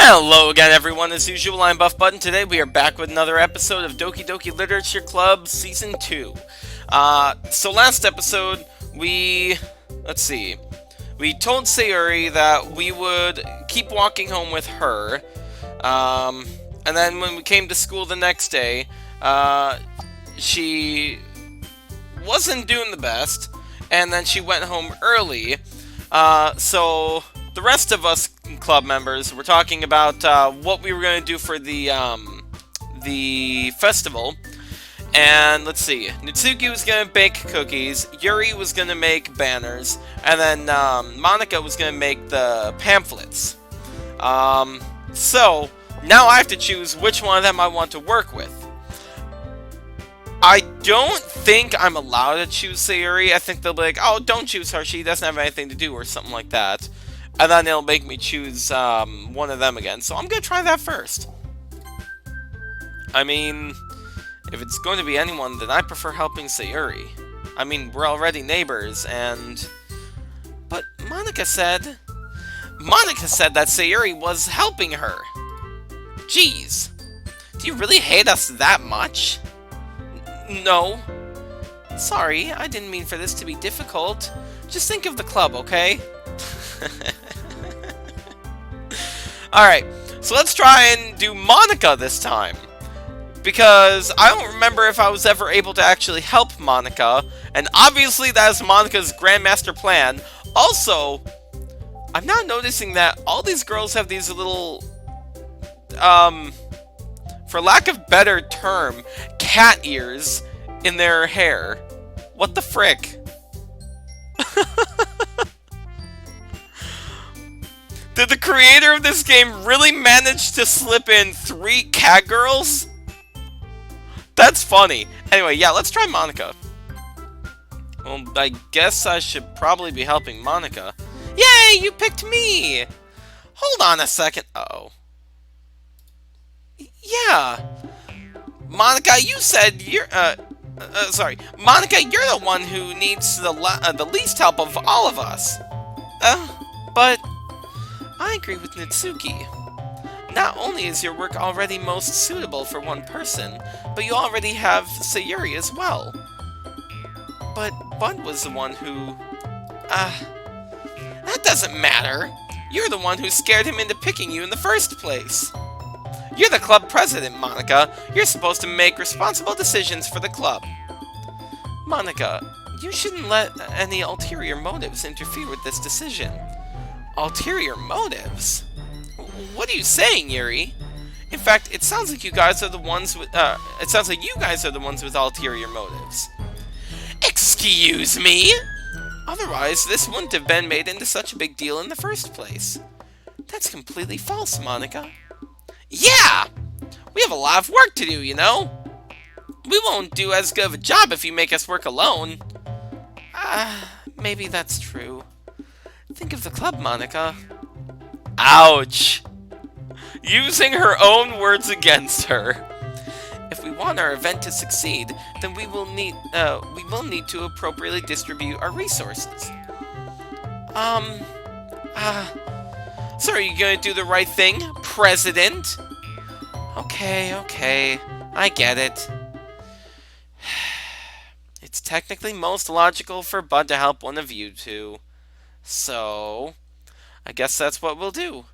Hello again, everyone. As usual, I'm Buff Button. Today we are back with another episode of Doki Doki Literature Club Season 2. So last episode, let's see, we told Sayori that we would keep walking home with her, and then when we came to school the next day, she wasn't doing the best, and then she went home early, so the rest of us club members were talking about what we were going to do for the festival. And let's see, Nitsuki was going to bake cookies, Yuri was going to make banners, and then Monica was going to make the pamphlets. So now I have to choose which one of them I want to work with. I don't think I'm allowed to choose Sayori. I think they'll be like, oh, don't choose her, she doesn't have anything to do, or something like that. And then it'll make me choose one of them again. So I'm going to try that first. I mean, if it's going to be anyone, then I prefer helping Sayori. I mean, we're already neighbors, and... But Monica said that Sayori was helping her. Jeez. Do you really hate us that much? No. Sorry, I didn't mean for this to be difficult. Just think of the club, okay? Alright, so let's try and do Monica this time. Because I don't remember if I was ever able to actually help Monica. And obviously that is Monica's Grandmaster plan. Also, I'm now noticing that all these girls have these little, for lack of better term, cat ears in their hair. What the frick? Did the creator of this game really manage to slip in 3 cat girls? That's funny. Anyway, yeah, let's try Monica. Well, I guess I should probably be helping Monica. Yay, you picked me! Hold on a second. Uh-oh. Yeah. Monica, you said you're, sorry. Monica, you're the one who needs the least help of all of us. But... I agree with Nitsuki. Not only is your work already most suitable for one person, but you already have Sayori as well. But Bud was the one who... that doesn't matter. You're the one who scared him into picking you in the first place. You're the club president, Monica. You're supposed to make responsible decisions for the club. Monica, you shouldn't let any ulterior motives interfere with this decision. Ulterior motives? What are you saying, Yuri? In fact, it sounds like you guys are the ones with, ulterior motives. Excuse me? Otherwise, this wouldn't have been made into such a big deal in the first place. That's completely false, Monica. Yeah! We have a lot of work to do, you know? We won't do as good of a job if you make us work alone. Maybe that's true. Think of the club, Monica. Ouch! Using her own words against her. If we want our event to succeed, then we will need to appropriately distribute our resources. So are you going to do the right thing, President? Okay, I get it. It's technically most logical for Bud to help one of you two. So, I guess that's what we'll do.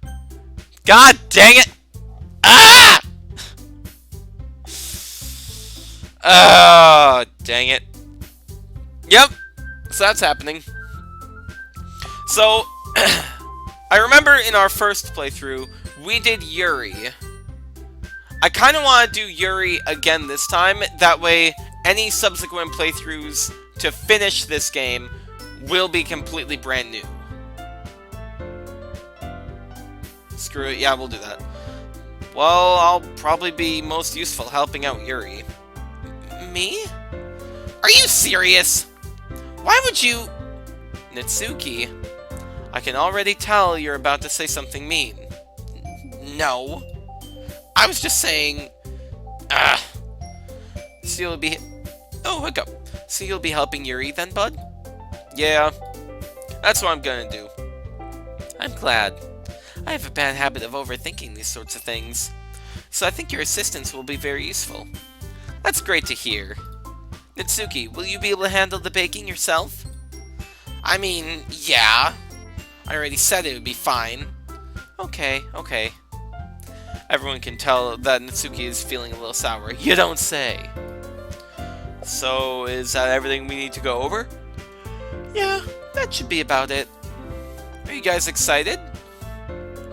God dang it! Ah! Oh, dang it. Yep, so that's happening. So, I remember in our first playthrough, we did Yuri. I kind of want to do Yuri again this time. That way, any subsequent playthroughs to finish this game will be completely brand new. Screw it, yeah, we'll do that. Well, I'll probably be most useful helping out Yuri. Me? Are you serious? Why would you... Nitsuki, I can already tell you're about to say something mean. No. I was just saying... So you'll be... Oh, hiccup. So you'll be helping Yuri then, bud? Yeah, that's what I'm gonna do. I'm glad. I have a bad habit of overthinking these sorts of things, so I think your assistance will be very useful. That's great to hear. Natsuki, will you be able to handle the baking yourself? I mean, yeah. I already said it would be fine. Okay, okay. Everyone can tell that Natsuki is feeling a little sour. You don't say. So, is that everything we need to go over? Yeah, that should be about it. Are you guys excited?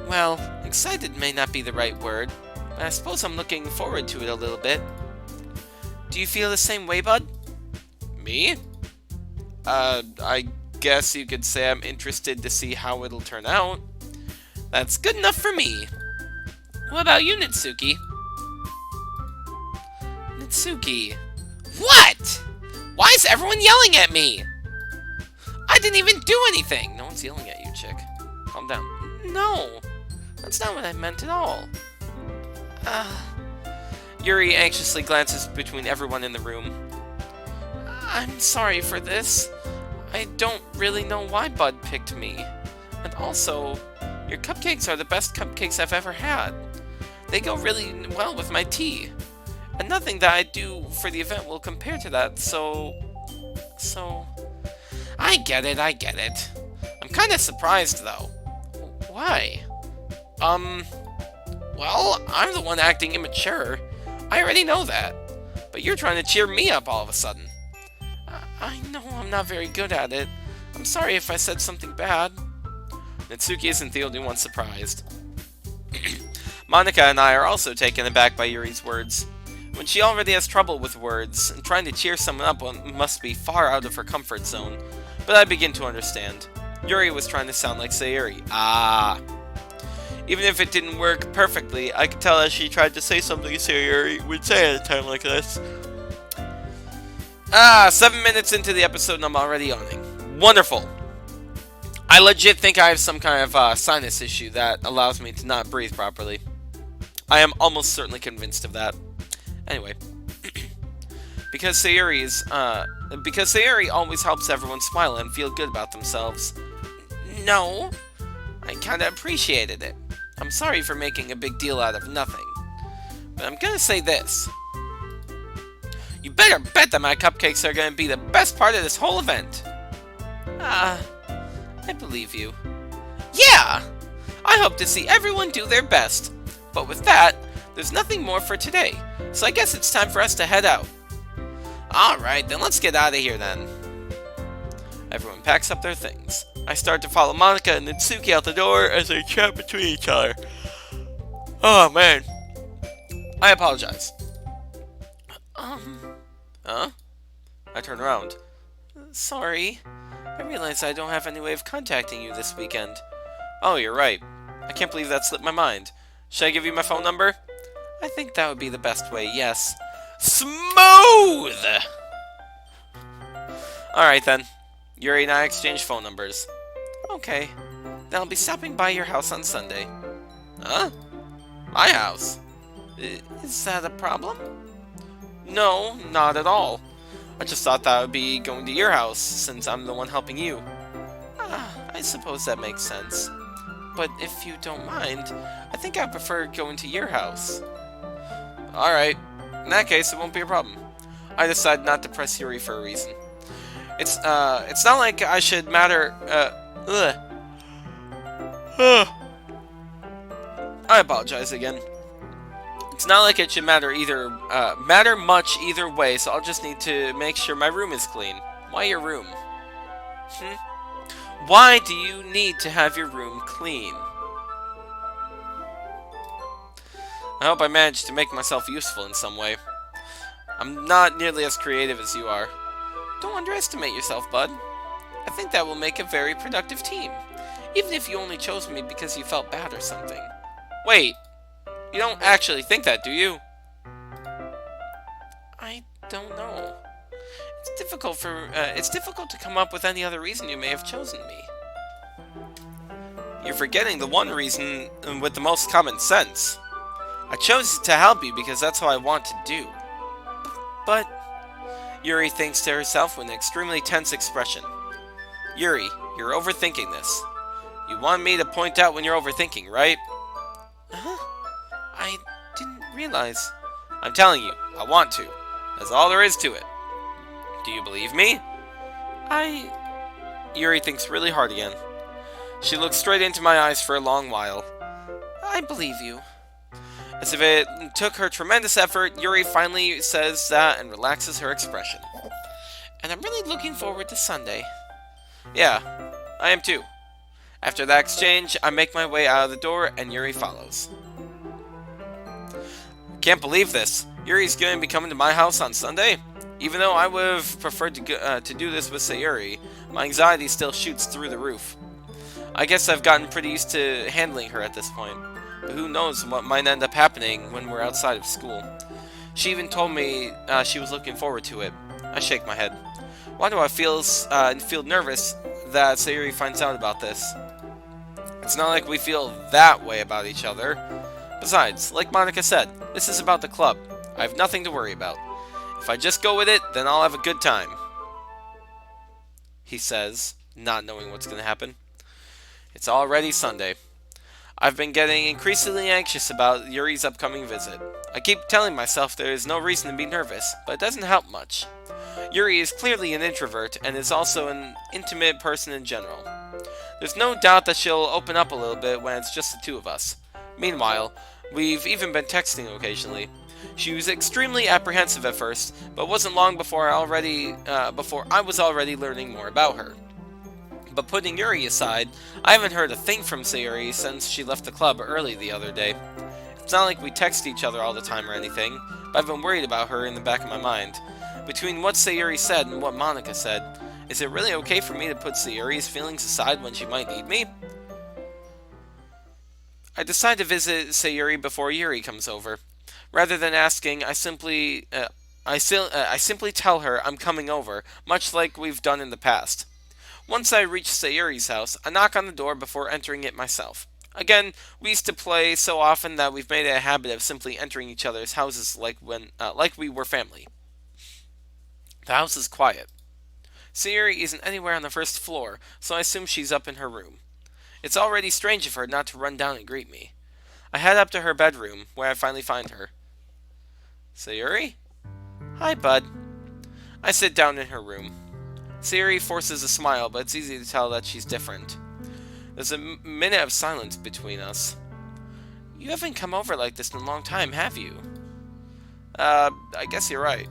Well, excited may not be the right word, but I suppose I'm looking forward to it a little bit. Do you feel the same way, bud? Me? I guess you could say I'm interested to see how it'll turn out. That's good enough for me. What about you, Natsuki? Natsuki. What? Why is everyone yelling at me? I didn't even do anything. No one's yelling at you, chick. Calm down. No, that's not what I meant at all. Yuri anxiously glances between everyone in the room. I'm sorry for this. I don't really know why Bud picked me. And also, your cupcakes are the best cupcakes I've ever had. They go really well with my tea. And nothing that I do for the event will compare to that, so... I get it. I'm kind of surprised, though. Why? Well, I'm the one acting immature. I already know that. But you're trying to cheer me up all of a sudden. I know I'm not very good at it. I'm sorry if I said something bad. Natsuki isn't the only one surprised. Monika and I are also taken aback by Yuri's words. When she already has trouble with words, and trying to cheer someone up must be far out of her comfort zone. But I begin to understand. Yuri was trying to sound like Sayori. Even if it didn't work perfectly, I could tell that she tried to say something Sayori would say at a time like this. 7 minutes into the episode and I'm already yawning. Wonderful. I legit think I have some kind of sinus issue that allows me to not breathe properly. I am almost certainly convinced of that. Anyway. Because Sayori always helps everyone smile and feel good about themselves. No, I kinda appreciated it. I'm sorry for making a big deal out of nothing. But I'm gonna say this. You better bet that my cupcakes are gonna be the best part of this whole event. I believe you. Yeah! I hope to see everyone do their best. But with that, there's nothing more for today. So I guess it's time for us to head out. Alright, then let's get out of here then. Everyone packs up their things. I start to follow Monika and Natsuki out the door as they chat between each other. Oh man. I apologize. Huh? I turn around. Sorry. I realize I don't have any way of contacting you this weekend. Oh, you're right. I can't believe that slipped my mind. Should I give you my phone number? I think that would be the best way, yes. Smooth! Alright then. Yuri and I exchange phone numbers. Okay. Then I'll be stopping by your house on Sunday. Huh? My house? Is that a problem? No, not at all. I just thought that would be going to your house, since I'm the one helping you. I suppose that makes sense. But if you don't mind, I think I prefer going to your house. Alright. In that case, it won't be a problem. I decided not to press Yuri for a reason. It's not like I should matter, I apologize again. It's not like it should matter much either way, so I'll just need to make sure my room is clean. Why your room? Why do you need to have your room clean? I hope I managed to make myself useful in some way. I'm not nearly as creative as you are. Don't underestimate yourself, bud. I think that will make a very productive team. Even if you only chose me because you felt bad or something. Wait, you don't actually think that, do you? I don't know. It's difficult to come up with any other reason you may have chosen me. You're forgetting the one reason with the most common sense. I chose to help you because that's what I want to do. But... Yuri thinks to herself with an extremely tense expression. Yuri, you're overthinking this. You want me to point out when you're overthinking, right? Huh? I didn't realize. I'm telling you, I want to. That's all there is to it. Do you believe me? I... Yuri thinks really hard again. She looks straight into my eyes for a long while. I believe you. As if it took her tremendous effort, Yuri finally says that and relaxes her expression. And I'm really looking forward to Sunday. Yeah, I am too. After that exchange, I make my way out of the door and Yuri follows. Can't believe this. Yuri's going to be coming to my house on Sunday? Even though I would have preferred to do this with Sayori, my anxiety still shoots through the roof. I guess I've gotten pretty used to handling her at this point. But who knows what might end up happening when we're outside of school. She even told me she was looking forward to it. I shake my head. Why do I feel nervous that Sayori finds out about this? It's not like we feel that way about each other. Besides, like Monica said, this is about the club. I have nothing to worry about. If I just go with it, then I'll have a good time. He says, not knowing what's going to happen. It's already Sunday. I've been getting increasingly anxious about Yuri's upcoming visit. I keep telling myself there is no reason to be nervous, but it doesn't help much. Yuri is clearly an introvert and is also an intimate person in general. There's no doubt that she'll open up a little bit when it's just the two of us. Meanwhile, we've even been texting occasionally. She was extremely apprehensive at first, but wasn't long before I was already learning more about her. But putting Yuri aside, I haven't heard a thing from Sayori since she left the club early the other day. It's not like we text each other all the time or anything, but I've been worried about her in the back of my mind. Between what Sayori said and what Monica said, is it really okay for me to put Sayori's feelings aside when she might need me? I decide to visit Sayori before Yuri comes over. Rather than asking, I simply tell her I'm coming over, much like we've done in the past. Once I reach Sayori's house, I knock on the door before entering it myself. Again, we used to play so often that we've made it a habit of simply entering each other's houses like we were family. The house is quiet. Sayori isn't anywhere on the first floor, so I assume she's up in her room. It's already strange of her not to run down and greet me. I head up to her bedroom, where I finally find her. Sayori? Hi, bud. I sit down in her room. Sayori forces a smile, but it's easy to tell that she's different. There's a minute of silence between us. You haven't come over like this in a long time, have you? I guess you're right.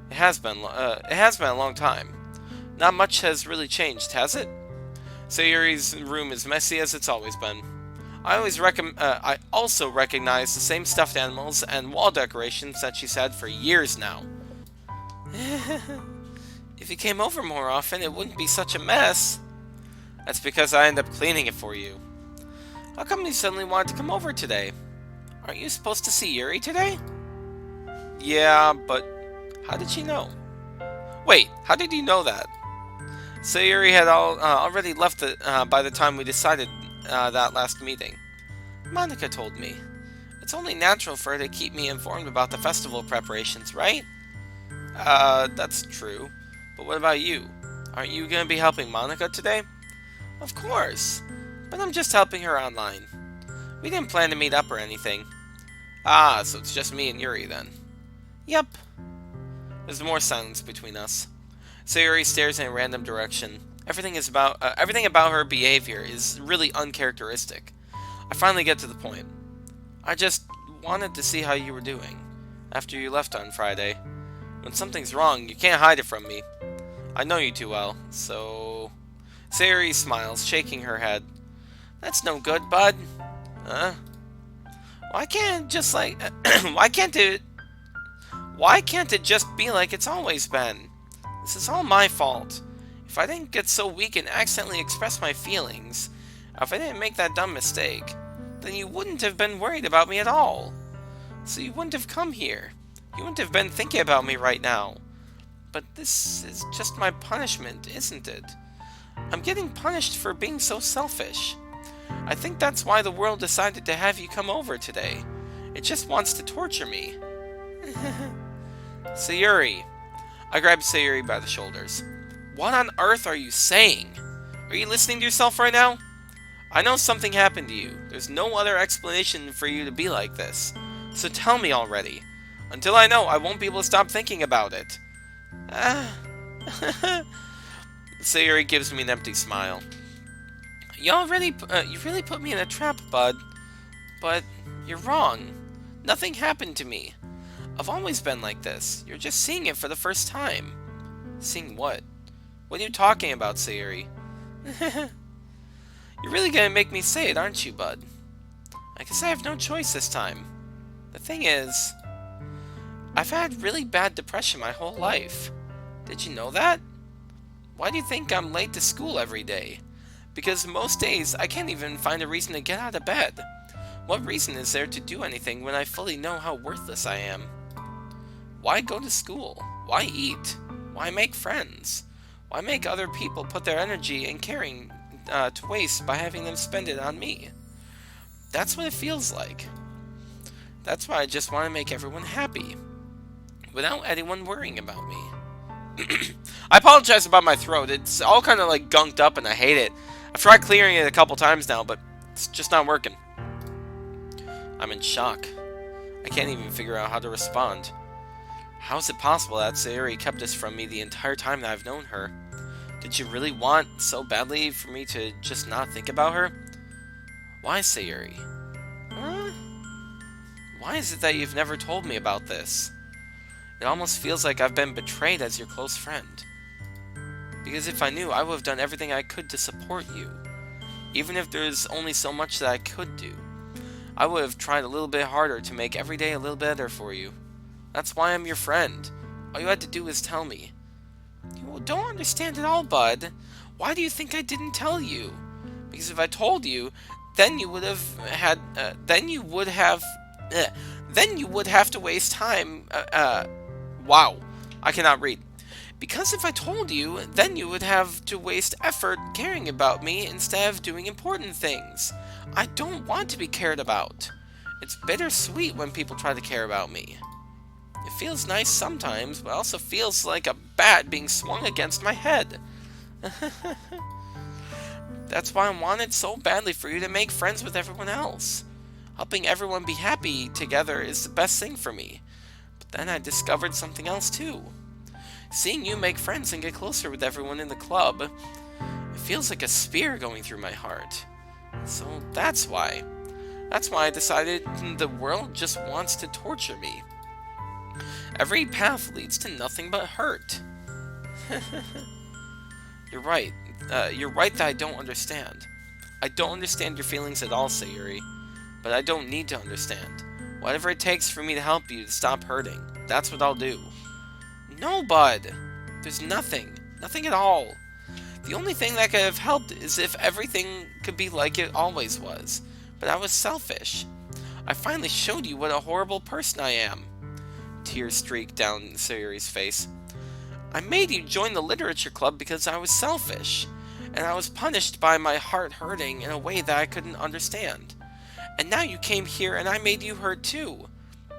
It has been a long time. Not much has really changed, has it? Sayori's room is messy as it's always been. I also recognize the same stuffed animals and wall decorations that she's had for years now. If you came over more often, it wouldn't be such a mess. That's because I end up cleaning it for you. How come you suddenly wanted to come over today? Aren't you supposed to see Yuri today? Yeah, but how did she know? Wait, how did you know that? Sayori had already left by the time we decided that last meeting. Monica told me. It's only natural for her to keep me informed about the festival preparations, right? That's true. But what about you? Aren't you going to be helping Monica today? Of course. But I'm just helping her online. We didn't plan to meet up or anything. Ah, so it's just me and Yuri then. Yep. There's more silence between us. Sayori stares in a random direction. Everything about her behavior is really uncharacteristic. I finally get to the point. I just wanted to see how you were doing after you left on Friday. When something's wrong, you can't hide it from me. I know you too well, so... Sayori smiles, shaking her head. That's no good, bud. Huh? Why can't it just be like it's always been? This is all my fault. If I didn't get so weak and accidentally express my feelings, if I didn't make that dumb mistake, then you wouldn't have been worried about me at all. So you wouldn't have come here. You wouldn't have been thinking about me right now. But this is just my punishment, isn't it? I'm getting punished for being so selfish. I think that's why the world decided to have you come over today. It just wants to torture me. Sayori. I grab Sayori by the shoulders. What on earth are you saying? Are you listening to yourself right now? I know something happened to you. There's no other explanation for you to be like this. So tell me already. Until I know, I won't be able to stop thinking about it. Ah. Sayori gives me an empty smile. You really put me in a trap, bud. But you're wrong. Nothing happened to me. I've always been like this. You're just seeing it for the first time. Seeing what? What are you talking about, Sayori? You're really gonna make me say it, aren't you, bud? I guess I have no choice this time. The thing is, I've had really bad depression my whole life. Did you know that? Why do you think I'm late to school every day? Because most days I can't even find a reason to get out of bed. What reason is there to do anything when I fully know how worthless I am? Why go to school? Why eat? Why make friends? Why make other people put their energy and caring to waste by having them spend it on me? That's what it feels like. That's why I just want to make everyone happy, without anyone worrying about me. I apologize about my throat. It's all kind of like gunked up and I hate it. I've tried clearing it a couple times now, but it's just not working. I'm in shock. I can't even figure out how to respond. How is it possible that Sayori kept this from me the entire time that I've known her? Did she really want so badly for me to just not think about her? Why, Sayori? Huh? Why is it that you've never told me about this? It almost feels like I've been betrayed as your close friend. Because if I knew, I would have done everything I could to support you. Even if there's only so much that I could do. I would have tried a little bit harder to make every day a little better for you. That's why I'm your friend. All you had to do was tell me. You don't understand at all, bud. Why do you think I didn't tell you? Because if I told you, then you would have then you would have to waste time. Wow, I cannot read. Because if I told you, then you would have to waste effort caring about me instead of doing important things. I don't want to be cared about. It's bittersweet when people try to care about me. It feels nice sometimes, but also feels like a bat being swung against my head. That's why I wanted so badly for you to make friends with everyone else. Helping everyone be happy together is the best thing for me. But then I discovered something else too. Seeing you make friends and get closer with everyone in the club, it feels like a spear going through my heart. So that's why. That's why I decided the world just wants to torture me. Every path leads to nothing but hurt. You're right. You're right that I don't understand. I don't understand your feelings at all, Sayori. But I don't need to understand. Whatever it takes for me to help you to stop hurting, that's what I'll do. No, bud. There's nothing. Nothing at all. The only thing that could have helped is if everything could be like it always was. But I was selfish. I finally showed you what a horrible person I am. Tears streaked down Sayori's face. I made you join the literature club because I was selfish. And I was punished by my heart hurting in a way that I couldn't understand. And now you came here and I made you hurt too.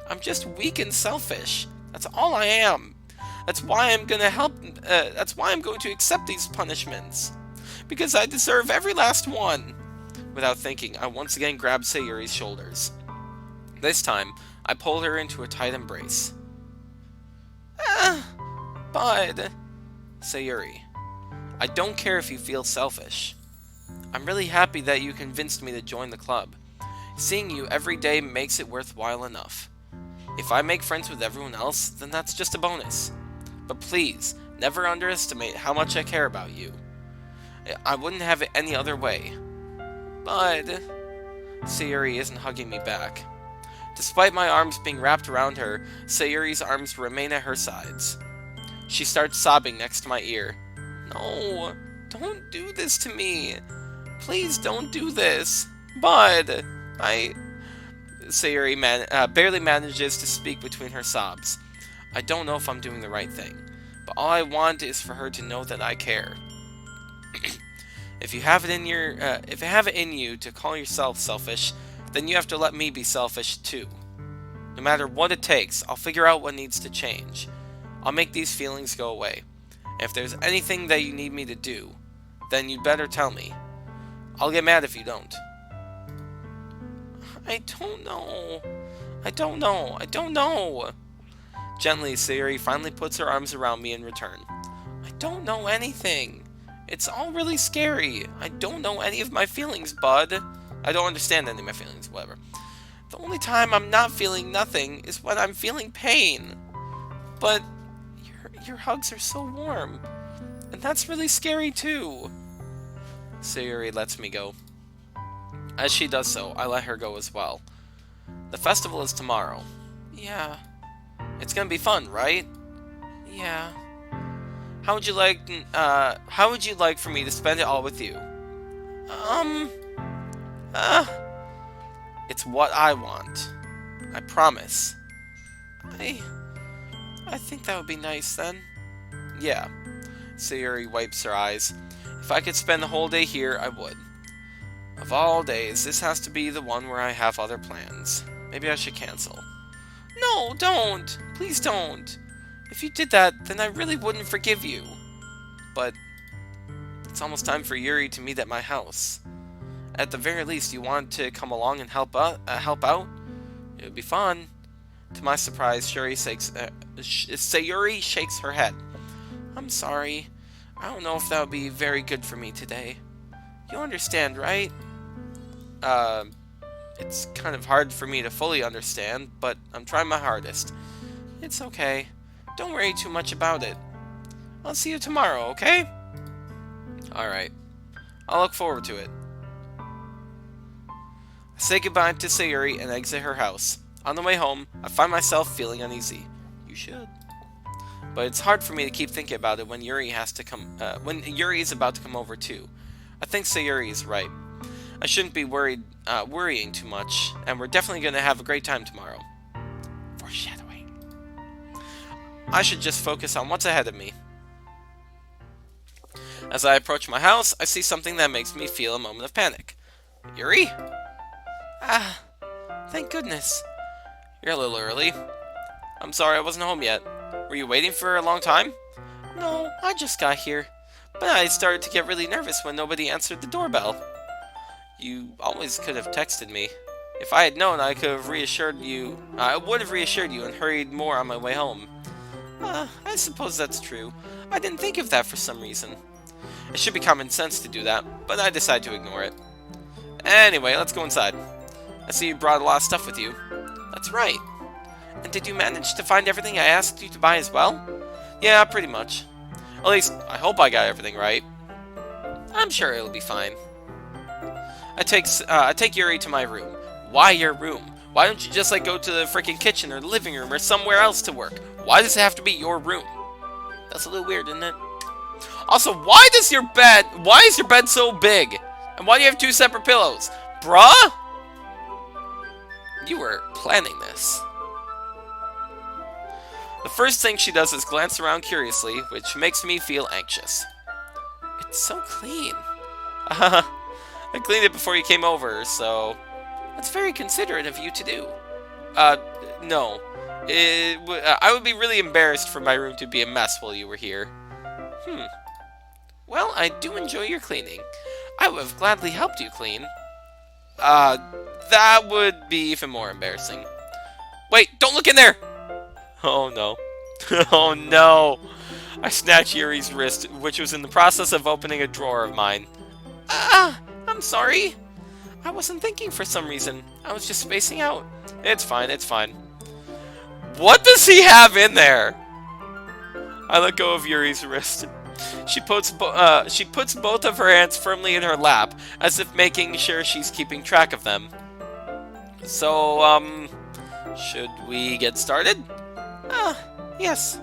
I'm just weak and selfish. That's all I am. That's why I'm going to accept these punishments. Because I deserve every last one. Without thinking, I once again grabbed Sayori's shoulders. This time, I pulled her into a tight embrace. Bud. Sayori, I don't care if you feel selfish. I'm really happy that you convinced me to join the club. Seeing you every day makes it worthwhile enough. If I make friends with everyone else, then that's just a bonus. But please, never underestimate how much I care about you. I wouldn't have it any other way. Bud. Sayori isn't hugging me back. Despite my arms being wrapped around her, Sayori's arms remain at her sides. She starts sobbing next to my ear. No, don't do this to me. Please don't do this. Bud. Sayori barely manages to speak between her sobs. I don't know if I'm doing the right thing, but all I want is for her to know that I care. If you have it in you to call yourself selfish, then you have to let me be selfish too. No matter what it takes, I'll figure out what needs to change. I'll make these feelings go away. And if there's anything that you need me to do, then you'd better tell me. I'll get mad if you don't. I don't know. I don't know. I don't know. Gently, Sayori finally puts her arms around me in return. I don't know anything. It's all really scary. I don't know any of my feelings, bud. I don't understand any of my feelings, whatever. The only time I'm not feeling nothing is when I'm feeling pain. But your hugs are so warm. And that's really scary too. Sayori lets me go. As she does so, I let her go as well. The festival is tomorrow. Yeah. It's gonna be fun, right? Yeah. How would you like for me to spend it all with you? It's what I want. I promise. I think that would be nice then. Yeah. Sayori wipes her eyes. If I could spend the whole day here, I would. Of all days, this has to be the one where I have other plans. Maybe I should cancel. No, don't! Please don't! If you did that, then I really wouldn't forgive you. But it's almost time for Yuri to meet at my house. At the very least, you want to come along and help out? It would be fun. To my surprise, Sayori shakes her head. I'm sorry. I don't know if that would be very good for me today. You understand, right? It's kind of hard for me to fully understand, but I'm trying my hardest. It's okay. Don't worry too much about it. I'll see you tomorrow, okay? Alright. I'll look forward to it. I say goodbye to Sayori and exit her house. On the way home, I find myself feeling uneasy. You should. But it's hard for me to keep thinking about it when Yuri is about to come over too. I think Sayori is right. I shouldn't be worrying too much, and we're definitely going to have a great time tomorrow. Foreshadowing. I should just focus on what's ahead of me. As I approach my house, I see something that makes me feel a moment of panic. Yuri? Ah, thank goodness. You're a little early. I'm sorry I wasn't home yet. Were you waiting for a long time? No, I just got here. But I started to get really nervous when nobody answered the doorbell. You always could have texted me. If I had known, I could have reassured you. I would have reassured you and hurried more on my way home. I suppose that's true. I didn't think of that for some reason. It should be common sense to do that, but I decided to ignore it. Anyway, let's go inside. I see you brought a lot of stuff with you. That's right. And did you manage to find everything I asked you to buy as well? Yeah, pretty much. At least, I hope I got everything right. I'm sure it'll be fine. I take Yuri to my room. Why your room? Why don't you just go to the freaking kitchen or the living room or somewhere else to work? Why does it have to be your room? That's a little weird, isn't it? Also, why is your bed so big? And why do you have two separate pillows? Bruh? You were planning this. The first thing she does is glance around curiously, which makes me feel anxious. It's so clean. I cleaned it before you came over, so... That's very considerate of you to do. No. I would be really embarrassed for my room to be a mess while you were here. Well, I do enjoy your cleaning. I would have gladly helped you clean. That would be even more embarrassing. Wait, don't look in there! Oh no. Oh no! I snatched Yuri's wrist, which was in the process of opening a drawer of mine. I'm sorry. I wasn't thinking for some reason. I was just spacing out. It's fine, it's fine. What does he have in there? I let go of Yuri's wrist. She puts both of her hands firmly in her lap, as if making sure she's keeping track of them. So, should we get started? Yes.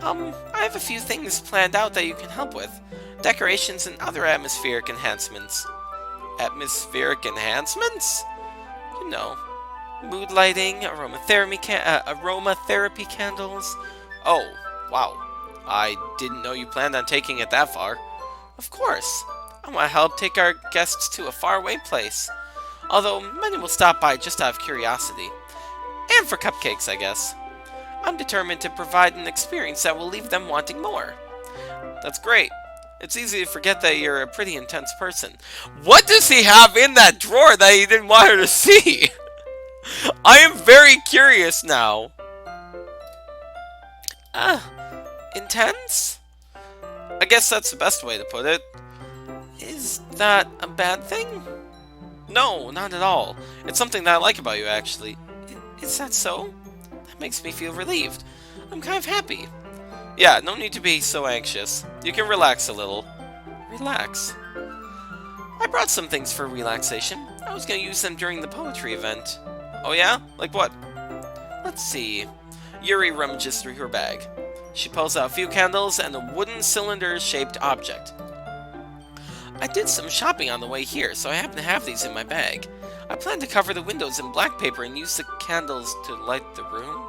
I have a few things planned out that you can help with. Decorations and other atmospheric enhancements. Atmospheric enhancements? You know, mood lighting, aromatherapy candles. Oh, wow. I didn't know you planned on taking it that far. Of course. I want to help take our guests to a faraway place. Although, many will stop by just out of curiosity. And for cupcakes, I guess. I'm determined to provide an experience that will leave them wanting more. That's great. It's easy to forget that you're a pretty intense person. What does he have in that drawer that he didn't want her to see? I am very curious now. Intense? I guess that's the best way to put it. Is that a bad thing? No, not at all. It's something that I like about you, actually. Is that so? That makes me feel relieved. I'm kind of happy. Yeah, no need to be so anxious. You can relax a little. Relax? I brought some things for relaxation. I was going to use them during the poetry event. Oh yeah? Like what? Let's see. Yuri rummages through her bag. She pulls out a few candles and a wooden cylinder-shaped object. I did some shopping on the way here, so I happen to have these in my bag. I plan to cover the windows in black paper and use the candles to light the room.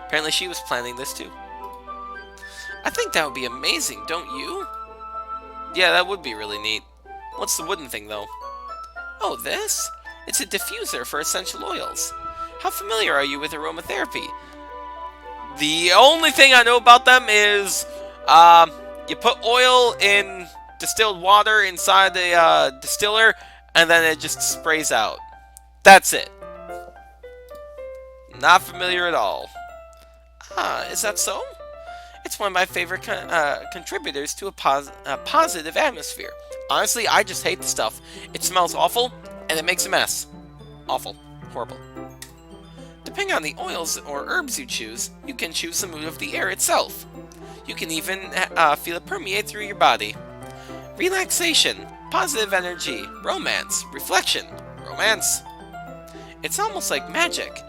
Apparently she was planning this too. I think that would be amazing, don't you? Yeah, that would be really neat. What's the wooden thing, though? Oh, this? It's a diffuser for essential oils. How familiar are you with aromatherapy? The only thing I know about them is, you put oil in distilled water inside the distiller, and then it just sprays out. That's it. Not familiar at all. Is that so? It's one of my favorite contributors to a positive atmosphere. Honestly, I just hate the stuff. It smells awful, and it makes a mess. Awful. Horrible. Depending on the oils or herbs you choose, you can choose the mood of the air itself. You can even feel it permeate through your body. Relaxation, positive energy, romance, reflection, romance. It's almost like magic.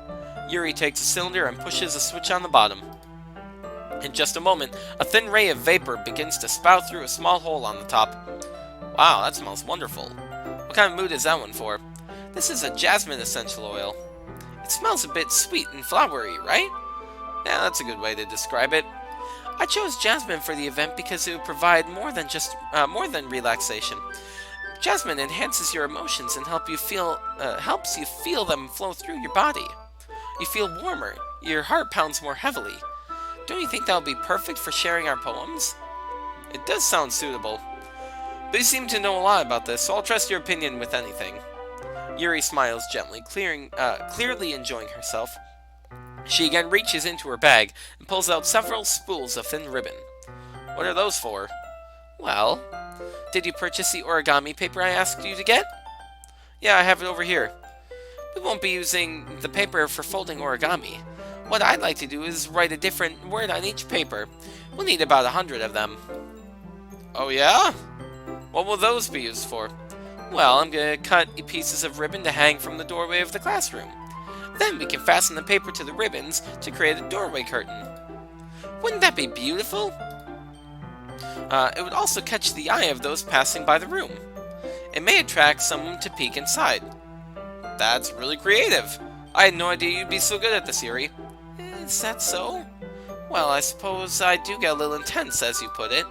Yuri takes a cylinder and pushes a switch on the bottom. In just a moment, a thin ray of vapor begins to spout through a small hole on the top. Wow, that smells wonderful. What kind of mood is that one for? This is a jasmine essential oil. It smells a bit sweet and flowery, right? Yeah, that's a good way to describe it. I chose jasmine for the event because it would provide more than relaxation. Jasmine enhances your emotions and helps you feel them flow through your body. You feel warmer. Your heart pounds more heavily. Don't you think that would be perfect for sharing our poems? It does sound suitable. But you seem to know a lot about this, so I'll trust your opinion with anything. Yuri smiles gently, clearly enjoying herself. She again reaches into her bag and pulls out several spools of thin ribbon. What are those for? Well, did you purchase the origami paper I asked you to get? Yeah, I have it over here. We won't be using the paper for folding origami. What I'd like to do is write a different word on each paper. We'll need about 100 of them. Oh yeah? What will those be used for? Well, I'm going to cut pieces of ribbon to hang from the doorway of the classroom. Then we can fasten the paper to the ribbons to create a doorway curtain. Wouldn't that be beautiful? It would also catch the eye of those passing by the room. It may attract someone to peek inside. That's really creative. I had no idea you'd be so good at this, Yuri. Is that so? Well, I suppose I do get a little intense, as you put it.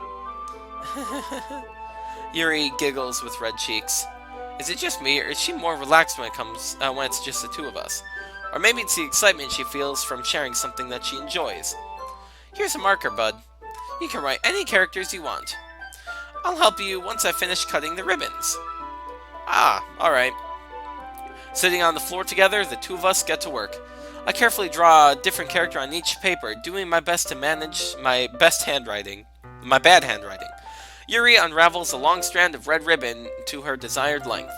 Yuri giggles with red cheeks. Is it just me, or is she more relaxed when it's just the two of us? Or maybe it's the excitement she feels from sharing something that she enjoys. Here's a marker, bud. You can write any characters you want. I'll help you once I finish cutting the ribbons. Ah, alright. Sitting on the floor together, the two of us get to work. I carefully draw a different character on each paper, doing my best to manage my bad handwriting. Yuri unravels a long strand of red ribbon to her desired length.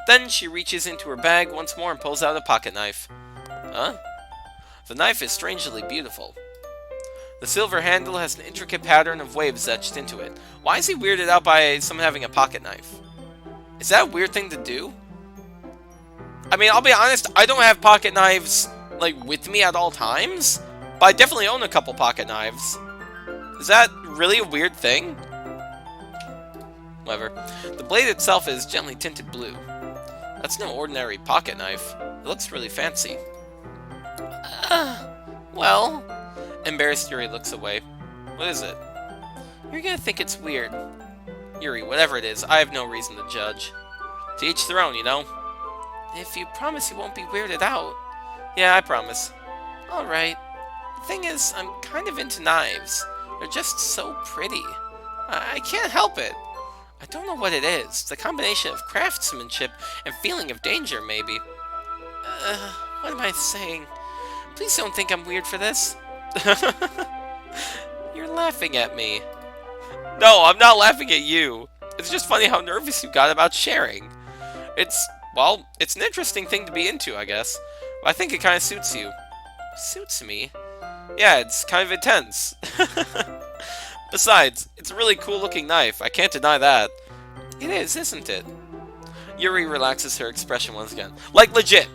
Then she reaches into her bag once more and pulls out a pocket knife. Huh? The knife is strangely beautiful. The silver handle has an intricate pattern of waves etched into it. Why is he weirded out by someone having a pocket knife? Is that a weird thing to do? I mean, I'll be honest, I don't have pocket knives, like, with me at all times, but I definitely own a couple pocket knives. Is that really a weird thing? Whatever. The blade itself is gently tinted blue. That's no ordinary pocket knife. It looks really fancy. Well... Embarrassed, Yuri looks away. What is it? You're gonna think it's weird. Yuri, whatever it is, I have no reason to judge. To each their own, you know? If you promise you won't be weirded out. Yeah, I promise. Alright. The thing is, I'm kind of into knives. They're just so pretty. I can't help it. I don't know what it is. The combination of craftsmanship and feeling of danger, maybe. What am I saying? Please don't think I'm weird for this. You're laughing at me. No, I'm not laughing at you. It's just funny how nervous you got about sharing. Well, it's an interesting thing to be into, I guess. But I think it kind of suits you. Suits me? Yeah, it's kind of intense. Besides, it's a really cool looking knife. I can't deny that. It is, isn't it? Yuri relaxes her expression once again. Like, legit.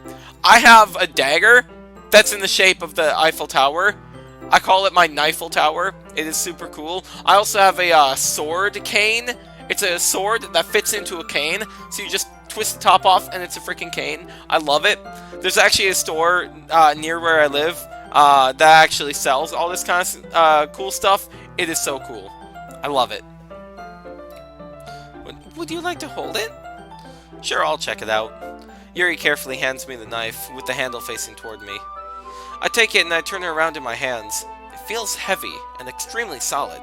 I have a dagger that's in the shape of the Eiffel Tower. I call it my Knifel Tower. It is super cool. I also have a sword cane. It's a sword that fits into a cane. So you just twist the top off and it's a freaking cane. I love it. There's actually a store near where I live that actually sells all this kind of cool stuff. It is so cool. I love it. Would you like to hold it? Sure, I'll check it out. Yuri carefully hands me the knife, with the handle facing toward me. I take it and I turn it around in my hands. It feels heavy and extremely solid.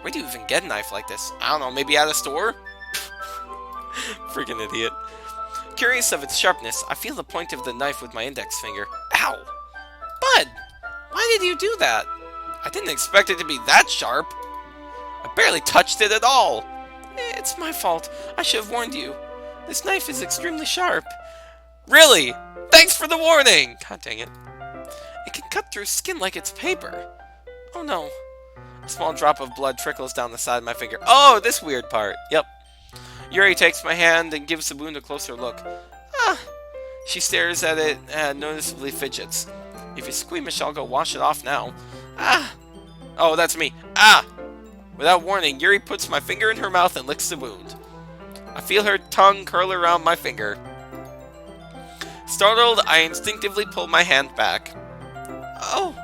Where do you even get a knife like this? I don't know, maybe at a store? Freaking idiot. Curious of its sharpness, I feel the point of the knife with my index finger. Ow! Bud! Why did you do that? I didn't expect it to be that sharp. I barely touched it at all. It's my fault. I should have warned you. This knife is extremely sharp. Really? Thanks for the warning! God dang it. It can cut through skin like it's paper. Oh no. A small drop of blood trickles down the side of my finger. Oh, this weird part. Yep. Yuri takes my hand and gives the wound a closer look. Ah. She stares at it and noticeably fidgets. If you're squeamish, I'll go wash it off now. Ah. Oh, that's me. Ah. Without warning, Yuri puts my finger in her mouth and licks the wound. I feel her tongue curl around my finger. Startled, I instinctively pull my hand back. Oh,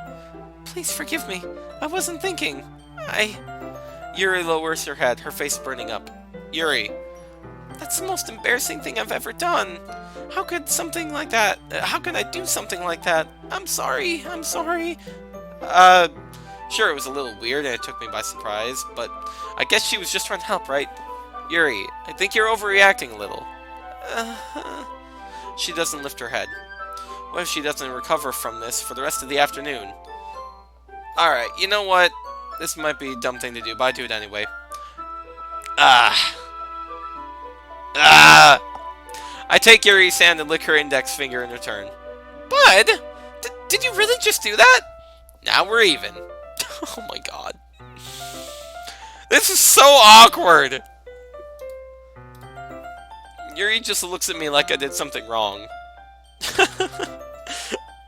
please forgive me. I wasn't thinking. Yuri lowers her head, her face burning up. Yuri, that's the most embarrassing thing I've ever done. How could something like that... how could I do something like that? I'm sorry. Sure, it was a little weird and it took me by surprise, but I guess she was just trying to help, right? Yuri, I think you're overreacting a little. She doesn't lift her head. What if she doesn't recover from this for the rest of the afternoon? Alright, you know what? This might be a dumb thing to do, but I do it anyway. I take Yuri's hand and lick her index finger in return. Bud? Did you really just do that? Now we're even. Oh my god. This is so awkward! Yuri just looks at me like I did something wrong.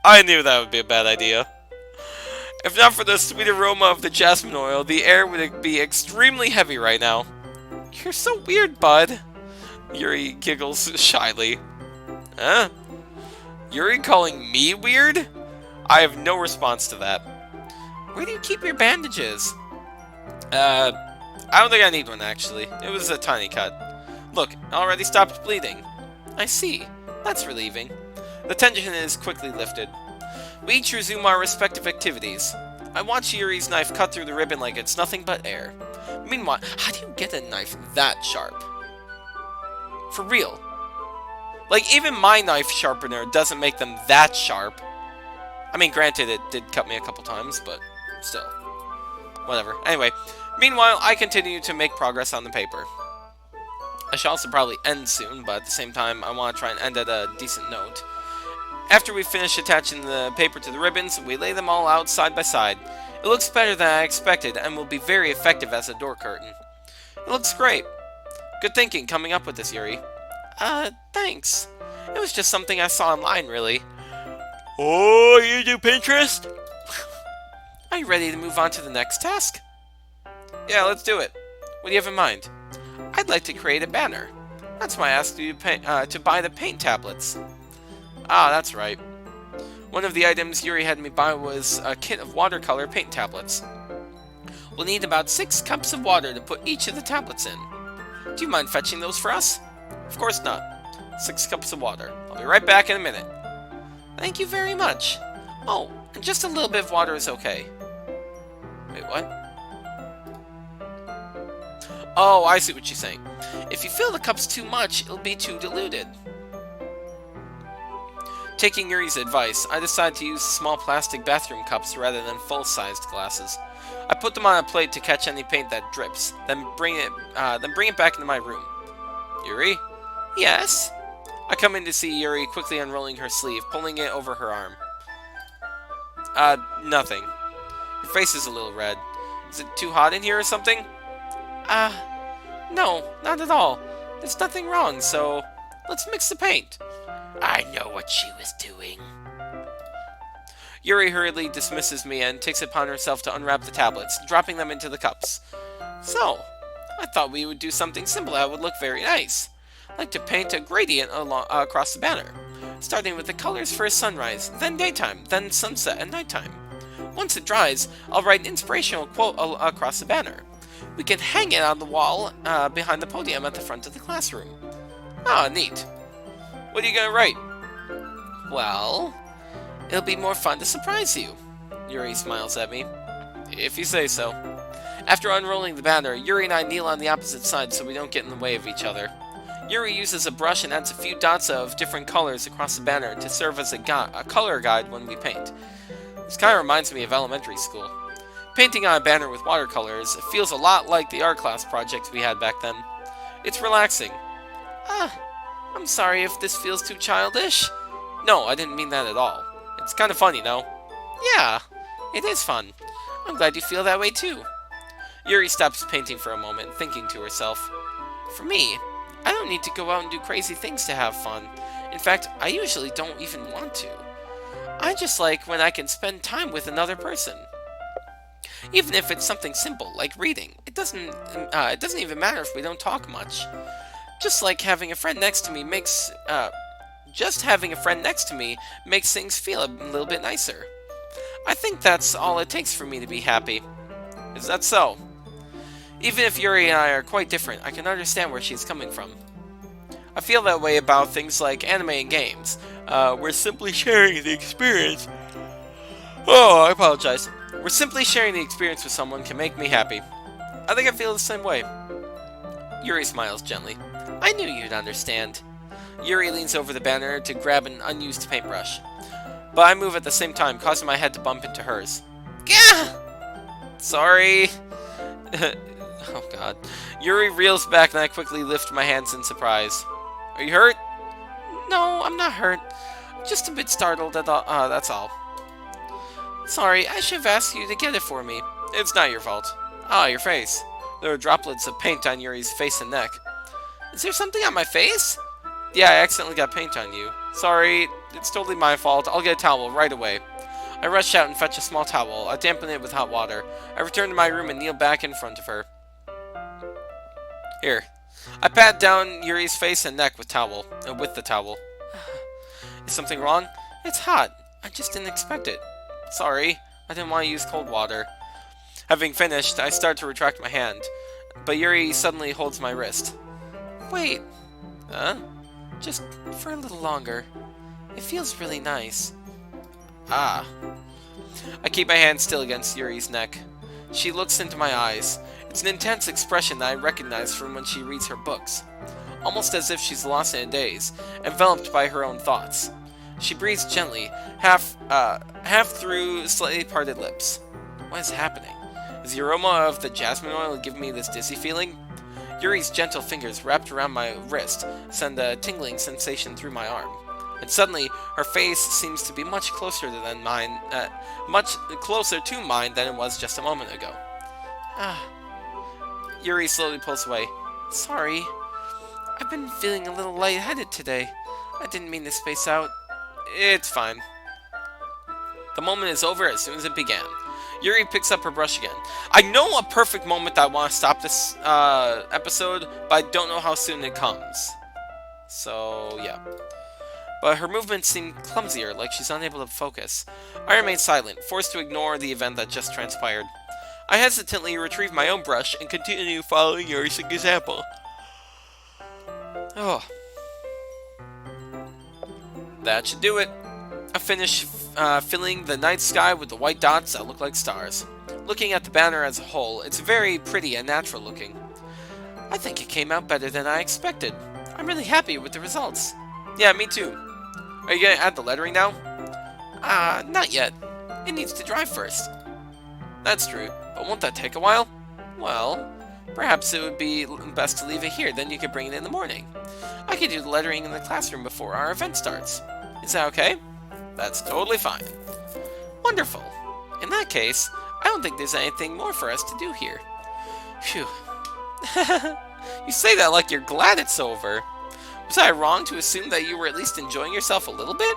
I knew that would be a bad idea. If not for the sweet aroma of the jasmine oil, the air would be extremely heavy right now. You're so weird, bud. Yuri giggles shyly. Huh? Yuri calling me weird? I have no response to that. Where do you keep your bandages? I don't think I need one, actually. It was a tiny cut. Look, it already stopped bleeding. I see. That's relieving. The tension is quickly lifted. We each resume our respective activities. I watch Yuri's knife cut through the ribbon like it's nothing but air. Meanwhile, how do you get a knife that sharp? For real. Like, even my knife sharpener doesn't make them that sharp. I mean, granted, it did cut me a couple times, but still. Whatever. Anyway, meanwhile, I continue to make progress on the paper. I shall also probably end soon, but at the same time, I want to try and end at a decent note. After we finish attaching the paper to the ribbons, we lay them all out side by side. It looks better than I expected, and will be very effective as a door curtain. It looks great. Good thinking coming up with this, Yuri. Thanks. It was just something I saw online, really. Oh, you do Pinterest? Are you ready to move on to the next task? Yeah, let's do it. What do you have in mind? I'd like to create a banner. That's why I asked you to buy the paint tablets. Ah, that's right. One of the items Yuri had me buy was a kit of watercolor paint tablets. We'll need about 6 cups of water to put each of the tablets in. Do you mind fetching those for us? Of course not. 6 cups of water. I'll be right back in a minute. Thank you very much. Oh, Just a little bit of water is okay. Wait, what? Oh, I see what she's saying. If you fill the cups too much, it'll be too diluted. Taking Yuri's advice, I decided to use small plastic bathroom cups rather than full-sized glasses. I put them on a plate to catch any paint that drips, then bring it back into my room. Yuri? Yes? I come in to see Yuri quickly unrolling her sleeve, pulling it over her arm. Nothing. Your face is a little red. Is it too hot in here or something? No, not at all. There's nothing wrong, so let's mix the paint. I know what she was doing. Yuri hurriedly dismisses me and takes it upon herself to unwrap the tablets, dropping them into the cups. So, I thought we would do something simple that would look very nice. I'd like to paint a gradient across the banner, starting with the colors for sunrise, then daytime, then sunset and nighttime. Once it dries, I'll write an inspirational quote across the banner. We can hang it on the wall behind the podium at the front of the classroom. Ah, neat. What are you gonna write? Well, it'll be more fun to surprise you. Yuri smiles at me. If you say so. After unrolling the banner, Yuri and I kneel on the opposite side so we don't get in the way of each other. Yuri uses a brush and adds a few dots of different colors across the banner to serve as a color guide when we paint. This kind of reminds me of elementary school. Painting on a banner with watercolors feels a lot like the art class projects we had back then. It's relaxing. I'm sorry if this feels too childish. No, I didn't mean that at all. It's kind of funny, no? Yeah, it is fun. I'm glad you feel that way too. Yuri stops painting for a moment, thinking to herself. For me, I don't need to go out and do crazy things to have fun. In fact, I usually don't even want to. I just like when I can spend time with another person. Even if it's something simple, like reading. It doesn't even matter if we don't talk much. Just having a friend next to me makes things feel a little bit nicer. I think that's all it takes for me to be happy. Is that so? Even if Yuri and I are quite different, I can understand where she's coming from. I feel that way about things like anime and games. We're simply sharing the experience. Oh, I apologize. We're simply sharing the experience with someone can make me happy. I think I feel the same way. Yuri smiles gently. I knew you'd understand. Yuri leans over the banner to grab an unused paintbrush. But I move at the same time, causing my head to bump into hers. Gah! Sorry. Oh god. Yuri reels back and I quickly lift my hands in surprise. Are you hurt? No, I'm not hurt. Just a bit startled, that's all. Sorry, I should have asked you to get it for me. It's not your fault. Ah, your face. There are droplets of paint on Yuri's face and neck. Is there something on my face? Yeah, I accidentally got paint on you. Sorry, it's totally my fault. I'll get a towel right away. I rush out and fetch a small towel. I dampen it with hot water. I return to my room and kneel back in front of her. Here. I pat down Yuri's face and neck with the towel. Is something wrong? It's hot. I just didn't expect it. Sorry, I didn't want to use cold water. Having finished, I start to retract my hand, but Yuri suddenly holds my wrist. Wait. Huh? Just for a little longer. It feels really nice. Ah. I keep my hand still against Yuri's neck. She looks into my eyes. It's an intense expression that I recognize from when she reads her books. Almost as if she's lost in a daze, enveloped by her own thoughts. She breathes gently, half through slightly parted lips. What is happening? Is the aroma of the jasmine oil giving me this dizzy feeling? Yuri's gentle fingers wrapped around my wrist send a tingling sensation through my arm. And suddenly, her face seems to be much closer to mine than it was just a moment ago. Yuri slowly pulls away. Sorry. I've been feeling a little lightheaded today. I didn't mean to space out. It's fine. The moment is over as soon as it began. Yuri picks up her brush again. I know a perfect moment that I want to stop this episode, but I don't know how soon it comes. So, yeah. But her movements seem clumsier, like she's unable to focus. I remain silent, forced to ignore the event that just transpired. I hesitantly retrieve my own brush and continue following Yuri's example. Oh. That should do it. I finish filling the night sky with the white dots that look like stars. Looking at the banner as a whole, it's very pretty and natural looking. I think it came out better than I expected. I'm really happy with the results. Yeah, me too. Are you going to add the lettering now? Not yet. It needs to dry first. That's true, but won't that take a while? Well, perhaps it would be best to leave it here, then you could bring it in the morning. I could do the lettering in the classroom before our event starts. Is that okay? That's totally fine. Wonderful. In that case, I don't think there's anything more for us to do here. Phew. You say that like you're glad it's over. Was I wrong to assume that you were at least enjoying yourself a little bit?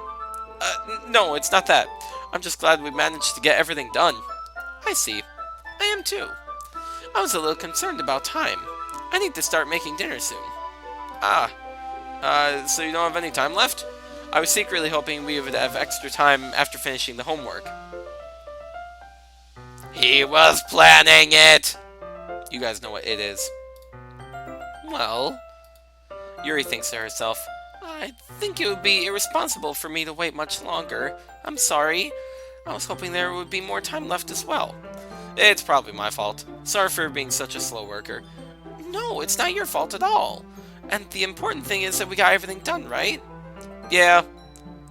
No, it's not that. I'm just glad we managed to get everything done. I see. I am too. I was a little concerned about time. I need to start making dinner soon. So you don't have any time left? I was secretly hoping we would have extra time after finishing the homework. He was planning it! You guys know what it is. Well, Yuri thinks to herself, I think it would be irresponsible for me to wait much longer. I'm sorry. I was hoping there would be more time left as well. It's probably my fault. Sorry for being such a slow worker. No, it's not your fault at all. And the important thing is that we got everything done, right? Yeah.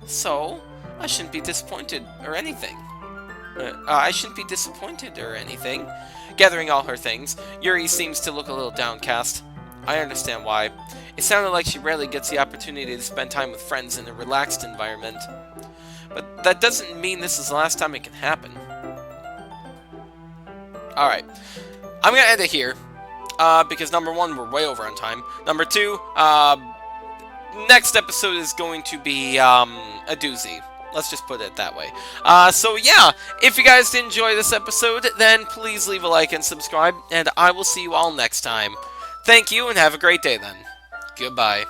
So, I shouldn't be disappointed or anything. Gathering all her things, Yuri seems to look a little downcast. I understand why. It sounded like she rarely gets the opportunity to spend time with friends in a relaxed environment. But that doesn't mean this is the last time it can happen. Alright. I'm gonna end it here. Because number one, we're way over on time. Number two, next episode is going to be, a doozy. Let's just put it that way. So yeah, if you guys did enjoy this episode, then please leave a like and subscribe, and I will see you all next time. Thank you, and have a great day then. Goodbye.